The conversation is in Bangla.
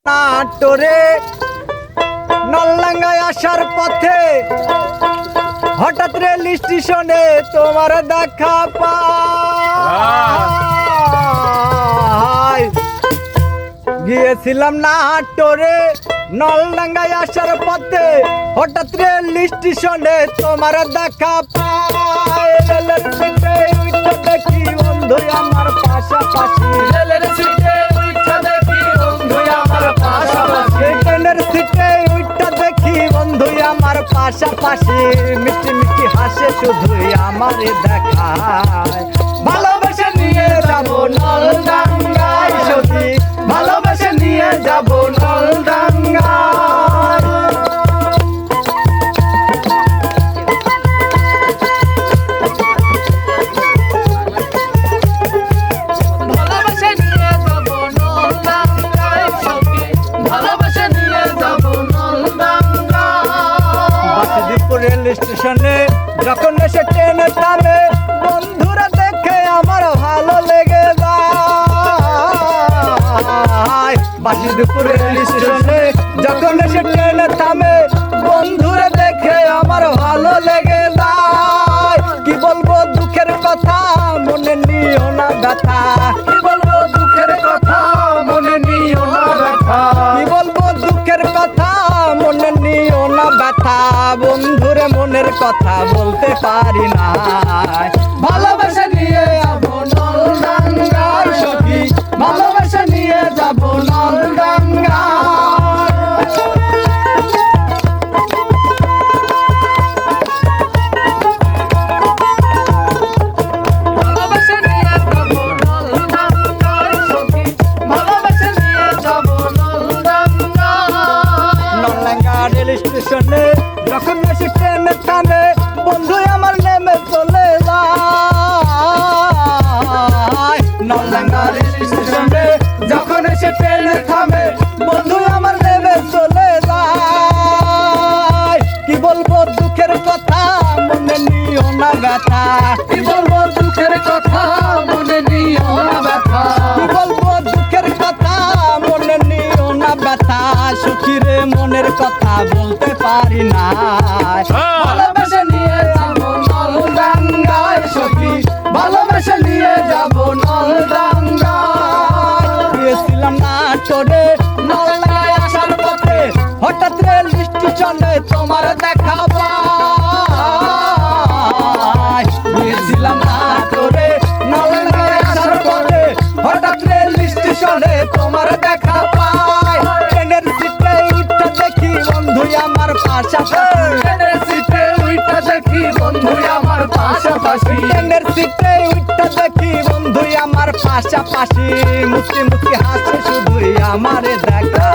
নাটোরে নলডাঙ্গায় আসার পথে হঠাৎ রেল স্টেশনে তোমার দেখা পাই। গিয়েছিলাম নাটোরে নলডাঙ্গায় আসার পথে হঠাৎ রেল স্টেশনে তোমার দেখা পাই। রেলের সিটে উঠে দেখি বন্ধু আমার পাশাপাশি, রেলের সিটে উঠে দেখি বন্ধু আমার পাশাপাশি, ট্রেনের সিটে উঠে দেখি বন্ধু আমার পাশাপাশি। মিষ্টি মিষ্টি হাসে শুধুই আমারে দেখায়, ভালোবেসে নিয়ে যাবো নলডাঙ্গায় সখী, ভালোবেসে নিয়ে যাবো নলডাঙ্গায়। রেল স্টেশনে যখন এসে ট্রেনে থামে বন্ধুরা দেখে আমার ভালো লেগে যায়। বাসিদপুর রেল স্টেশনে যখন এসে ট্রেনে থামে বন্ধুরা দেখে আমার ভালো লেগে যায়। কি বলবো দুঃখের কথা মনে নিও না ব্যথা, কি বলবো দুঃখের কথা মনে নিও না ব্যথা, কি বলবো দুঃখের কথা মনে নিও না ব্যথা। বন্ধুরে মনের কথা বলতে পারি না, ভালোবাসা নিয়ে যাবো নলডাঙ্গায় সখী, ভালোবাসা নিয়ে যাবো নলডাঙ্গায়। ভালোবাসা নিয়ে যাবো নলডাঙ্গায় সখী, ভালোবাসা নিয়ে যাবো নলডাঙ্গায়। নলডাঙ্গা রেল স্টেশনে যখন এসে ট্রেনে থামে বন্ধু আমার নেমে চলে যায়। নলডাঙ্গা রেল স্টেশনে যখন এসে ট্রেনে থামে বন্ধু আমার নেমে চলে যায়। কি বলবো দুঃখের কথা মনে নিও না ব্যথা, কি বলবো দুঃখের কথা মনে নিও না ব্যথা, কি বলবো দুঃখের কথা মনে নিও না ব্যথা। সখীরে মনের কথা বলতে পারি না, ভালোবেসে নিয়ে যাবো নলডাঙ্গায় সখী, ভালোবেসে নিয়ে যাবো নলডাঙ্গায়। গিয়েছিলাম নাটোরে নলডাঙ্গায় আসার পথে হঠাৎ রেল স্টেশনে তোমার দেখা পাই। গিয়েছিলাম নাটোরে নলডাঙ্গায় আসার পথে হঠাৎ রেল স্টেশনে তোমার দেখা পাই। ট্রেনের সিটে উঠে দেখি বন্ধু আমার পাশাপাশি, ট্রেনের সিটে উঠে দেখি বন্ধু আমার পাশাপাশি, ট্রেনের সিটে উঠে দেখি বন্ধু আমার পাশাপাশি। মুচকি মুচকি হাসে শুধুই আমারে দেখা।